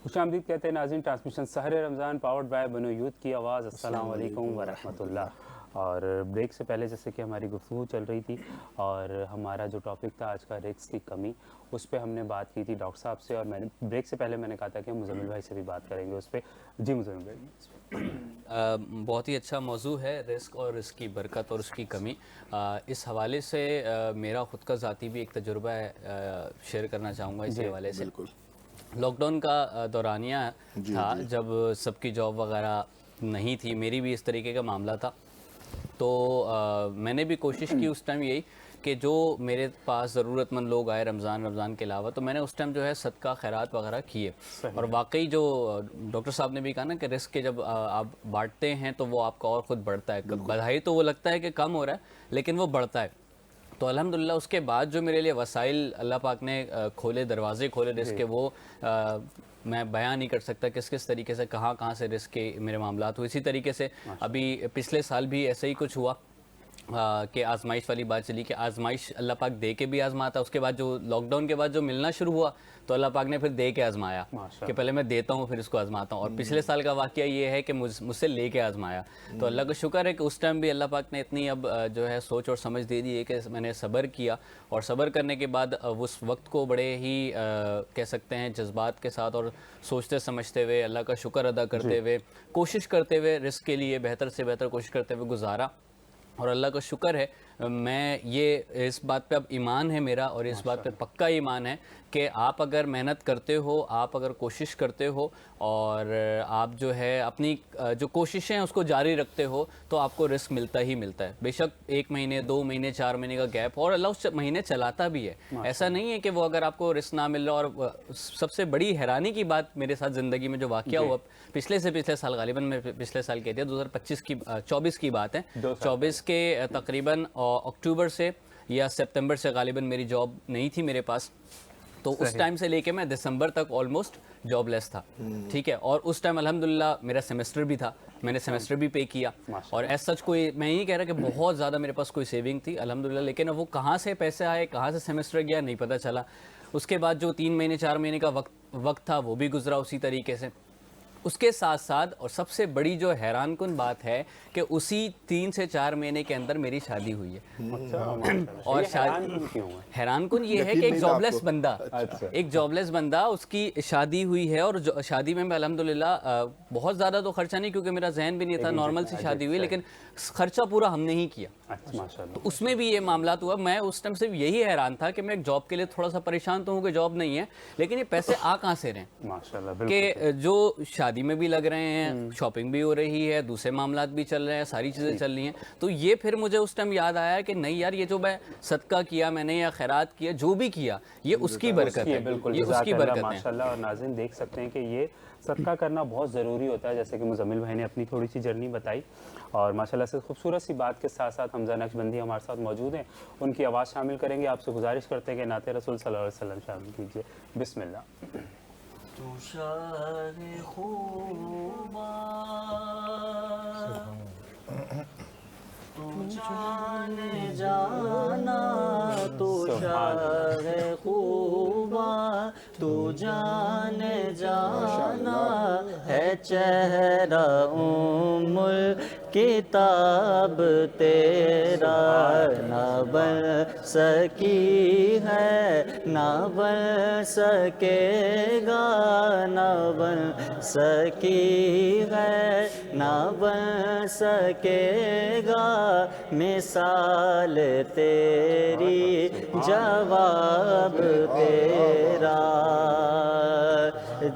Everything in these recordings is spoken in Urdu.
خوش آمدید کہتے ہیں ناظرین ٹرانسمیشن سحر رمضان پاورڈ بائی بنو یوتھ کی آواز. السلام علیکم ورحمۃ اللہ. اور بریک سے پہلے جیسے کہ ہماری گفتگو چل رہی تھی اور ہمارا جو ٹاپک تھا آج کا رزق کی کمی, اس پہ ہم نے بات کی تھی ڈاکٹر صاحب سے, اور میں نے بریک سے پہلے میں نے کہا تھا کہ ہم مزمل بھائی سے بھی بات کریں گے اس پہ. جی مزمل بھائی. بہت ہی اچھا موضوع ہے رزق اور رزق کی برکت اور اس کی کمی. اس حوالے سے میرا خود کا ذاتی بھی ایک تجربہ ہے, شیئر کرنا چاہوں گا اس حوالے سے. لاک ڈاؤن کا دورانیہ تھا جب سب کی جاب وغیرہ نہیں تھی, میری بھی اس طریقے کا معاملہ تھا. تو میں نے بھی کوشش کی اس ٹائم یہی کہ جو میرے پاس ضرورت مند لوگ آئے رمضان کے علاوہ, تو میں نے اس ٹائم جو ہے صدقہ خیرات وغیرہ کیے. اور واقعی جو ڈاکٹر صاحب نے بھی کہا نا کہ رزق کے جب آپ بانٹتے ہیں تو وہ آپ کا اور خود بڑھتا ہے. بدھائی تو وہ لگتا ہے کہ کم ہو رہا ہے لیکن وہ بڑھتا ہے. تو الحمدللہ اس کے بعد جو میرے لیے وسائل اللہ پاک نے کھولے, دروازے کھولے رزق کے, وہ میں بیان نہیں کر سکتا کس طریقے سے کہاں سے رزق کے میرے معاملات ہوئے. اسی طریقے سے ابھی پچھلے سال بھی ایسے ہی کچھ ہوا کہ آزمائش والی بات چلی کہ آزمائش اللہ پاک دے کے بھی آزماتا. اس کے بعد جو لاک ڈاؤن کے بعد جو ملنا شروع ہوا تو اللہ پاک نے پھر دے کے آزمایا کہ پہلے میں دیتا ہوں پھر اس کو آزماتا ہوں. اور پچھلے سال کا واقعہ یہ ہے کہ مجھ سے لے کے آزمایا. تو اللہ کا شکر ہے کہ اس ٹائم بھی اللہ پاک نے اتنی اب جو ہے سوچ اور سمجھ دے دی ہے کہ میں نے صبر کیا, اور صبر کرنے کے بعد اس وقت کو بڑے ہی کہہ سکتے ہیں جذبات کے ساتھ اور سوچتے سمجھتے ہوئے, اللہ کا شکر ادا کرتے ہوئے, کوشش کرتے ہوئے رزق کے لیے بہتر سے بہتر کوشش کرتے ہوئے گزارا. اور اللہ کا شکر ہے, میں یہ اس بات پہ اب ایمان ہے میرا, اور اس بات پہ پکا ایمان ہے کہ آپ اگر محنت کرتے ہو, آپ اگر کوشش کرتے ہو, اور آپ جو ہے اپنی جو کوششیں ہیں اس کو جاری رکھتے ہو, تو آپ کو رزق ملتا ہی ملتا ہے. بے شک 1 مہینے 2 مہینے 4 مہینے کا گیپ, اور اللہ اس مہینے چلاتا بھی ہے. ایسا نہیں ہے کہ وہ اگر آپ کو رزق نہ مل رہا. اور سب سے بڑی حیرانی کی بات میرے ساتھ زندگی میں جو واقعہ ہوا پچھلے سال, غالباً میں پچھلے سال کہہ دیا 2024 کی بات ہے, 24 کے تقریباً اکتوبر سے یا سپتمبر سے غالباً میری جاب نہیں تھی میرے پاس. تو اس ٹائم سے لے کے میں دسمبر تک آلموسٹ جاب لیس تھا. ٹھیک ہے, اور اس ٹائم الحمدللہ میرا سیمسٹر بھی تھا, میں نے سیمسٹر بھی پے کیا. اور ایز سچ کوئی میں نہیں کہہ رہا کہ بہت زیادہ میرے پاس کوئی سیونگ تھی الحمدللہ, لیکن وہ کہاں سے پیسے آئے, کہاں سے سیمسٹر گیا, نہیں پتہ چلا. اس کے بعد جو 3 مہینے 4 مہینے کا وقت تھا وہ بھی گزرا اسی طریقے سے. اس کے ساتھ ساتھ اور سب سے بڑی جو حیران کن بات ہے کہ اسی 3 سے 4 مہینے کے اندر میری شادی ہوئی ہے. اور حیران کن یہ ہے کہ ایک جاب لیس بندہ اس کی شادی ہوئی ہے, اور شادی میں الحمدللہ بہت زیادہ تو خرچہ نہیں, کیونکہ میرا ذہن بھی نہیں تھا, نارمل سی شادی ہوئی, لیکن خرچہ پورا ہم نے ہی کیا. تو اس میں بھی یہ معاملات ہوا. میں اس ٹائم صرف یہی حیران تھا کہ میں ایک جاب کے لیے تھوڑا سا پریشان تو ہوں کہ جاب نہیں ہے, لیکن یہ پیسے آ کہاں سے رہے ہیں کہ جو شادی میں بھی لگ رہے ہیں, شاپنگ بھی ہو رہی ہے, دوسرے معاملات بھی چل رہے ہیں, ساری چیزیں چل رہی ہیں. تو یہ پھر مجھے اس ٹائم یاد آیا کہ نہیں یار, یہ جو میں صدقہ کیا میں نے یا خیرات کیا, جو بھی کیا, یہ اس کی برکت ہے, یہ اس کی برکت ہے ماشاءاللہ. اور ناظرین دیکھ سکتے ہیں کہ یہ صدقہ کرنا بہت ضروری ہوتا ہے, جیسے کہ مزمل بھائی نے اپنی تھوڑی سی جرنی بتائی. اور ماشاءاللہ سے خوبصورت سی بات کے ساتھ ساتھ حمزہ نقشبندی ہمارے ساتھ موجود ہیں, ان کی آواز شامل کریں گے. آپ سے گزارش کرتے ہیں کہ نعت رسول صلی اللہ علیہ وسلم شامل کیجیے. بسم اللہ. تو شاہ خوباں تو جان جانا, تو شاہ خوباں تو جان جانا ہے, چہرہ کتاب تیرا نہ بن سکی ہے, نہ بن سکے گا, نہ بن سکی ہے, نہ بن سکے گا, مثال تیری جواب تیرا.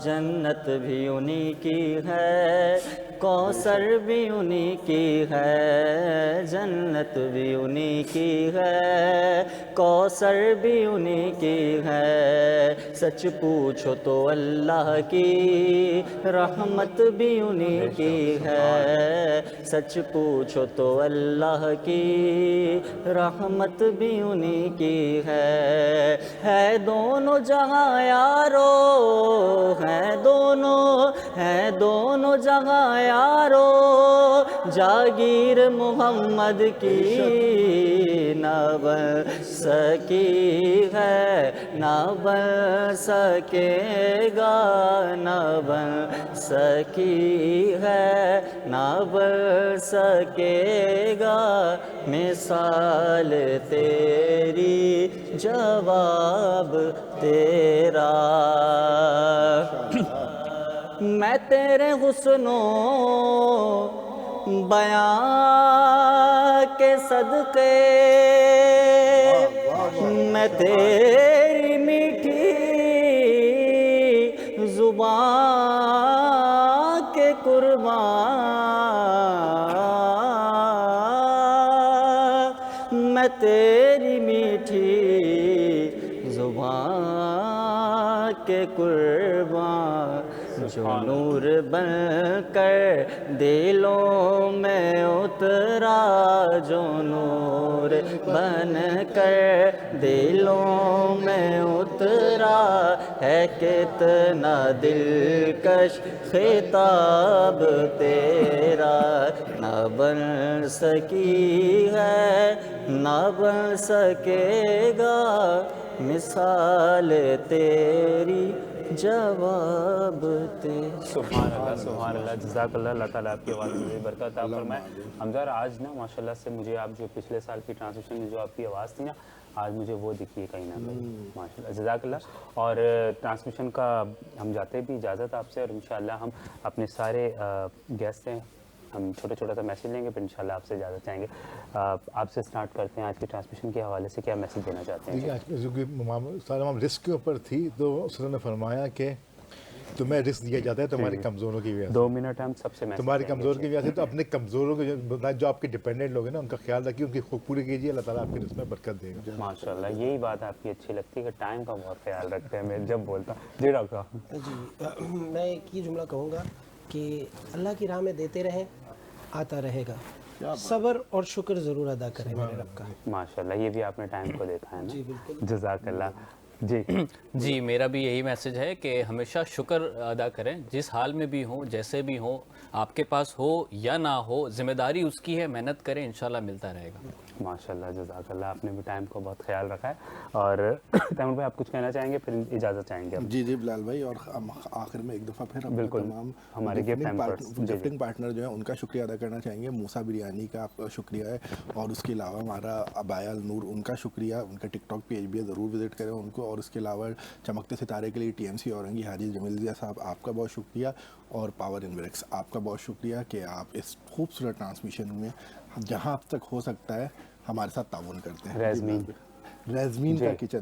جنت بھی انہی کی ہے, کوثر بھی انہی کی ہے, جنت بھی انہی کی ہے, کوثر بھی انہی کی ہے. سچ پوچھو تو اللہ کی رحمت بھی انہی کی ہے, سچ پوچھو تو اللہ کی رحمت بھی انہی کی ہے دونوں جہاں یارو, ہے دونوں جہاں یارو, جاگیر محمد کی نہ بن سکی ہے، نہ بن سکے گا، نہ بن سکی ہے، نہ بن سکے گا، مثال تیری جواب تیرا۔ میں تیرے حسن و بیان کے صدقے، میں تیری میٹھی زبان کے قربان، میں تیری میٹھی زبان کے قربان، جو نور بن کر دلوں میں اترا، جو نور بن کر دلوں میں اترا، ہے کتنا دلکش خطاب تیرا، نہ بن سکی ہے، نہ بن سکے گا، مثال تیری جواب تیرا۔ سبحان اللہ، جزاک اللہ، اللہ تعالیٰ آپ کی آواز میں برکت عطا فرمائے۔ حمزہ آج نا ماشاءاللہ سے مجھے آپ جو پچھلے سال کی ٹرانسلیشن میں جو آپ کی آواز تھی نا، آج مجھے وہ دکھی ہے کہیں نہ کہیں، ماشاءاللہ جزاک اللہ۔ اور ٹرانسمیشن کا ہم جاتے بھی اجازت آپ سے، اور انشاءاللہ ہم اپنے سارے گیسٹ ہیں، ہم چھوٹا چھوٹا سا میسیج لیں گے، پھر انشاءاللہ آپ سے اجازت چاہیں گے۔ آپ سے سٹارٹ کرتے ہیں، آج کی ٹرانسمیشن کے حوالے سے کیا میسیج دینا چاہتے ہیں؟ دیکھیے آج کیونکہ سارا معاملہ رسک کے اوپر تھی، تو اس نے فرمایا کہ تمہیں رسک دیا جاتا ہے تمہاری کمزوروں کی وجہ سے، 2 منٹ ہم سب سے تمہاری کمزور کی وجہ سے، تو اپنے کمزوروں کے جو آپ کے ڈپینڈنٹ لوگ ہیں نا، ان کا خیال رکھیے، ان کی خوب پوری کیجیے، اللہ تعالیٰ آپ کے رزق میں برکت دے گا۔ ماشاءاللہ، یہی بات آپ کی اچھی لگتی ہے کہ ٹائم کا بہت خیال رکھتے ہیں، میں جب بولتا ہوں۔ جی ڈاکٹر صاحب۔ جی میں ایک ہی جملہ کہوں گا کہ اللہ کی راہ میں دیتے رہیں، آتا رہے گا، صبر اور شکر ضرور ادا کریں میرے رب کا۔ ماشاءاللہ، یہ بھی آپ نے ٹائم کو دیکھا ہے نا، جزاک اللہ۔ جی جی میرا بھی یہی میسج ہے کہ ہمیشہ شکر ادا کریں، جس حال میں بھی ہوں، جیسے بھی ہوں، آپ کے پاس ہو یا نہ ہو، ذمہ داری اس کی ہے، محنت کریں، انشاءاللہ ملتا رہے گا۔ ماشاءاللہ، جزاک اللہ، آپ نے بھی ٹائم کو بہت خیال رکھا ہے۔ اور تیمور بھائی آپ کچھ کہنا چاہیں گے، پھر اجازت چاہیں گے؟ جی جی بلال بھائی، اور آخر میں ایک دفعہ پھر بالکل، تمام ہمارے گفٹنگ پارٹنر جو ہیں ان کا شکریہ ادا کرنا چاہیں گے۔ موسیٰ بریانی کا آپ کا شکریہ ہے، اور اس کے علاوہ ہمارا عبایا النور، ان کا شکریہ، ان کا ٹک ٹاک پیج بھی ہے، ضرور وزٹ کریں ان کو۔ اور اس کے علاوہ چمکتے ستارے کے لیے TMC اورنگی حاجی جمیل رضا صاحب، آپ کا بہت شکریہ، اور پاور انوریکس آپ کا بہت شکریہ کہ آپ اس خوبصورت ٹرانسمیشن میں جہاں اب تک ہو سکتا ہے ہمارے ساتھ تعاون کرتے ہیں۔ ریزمین کا کچن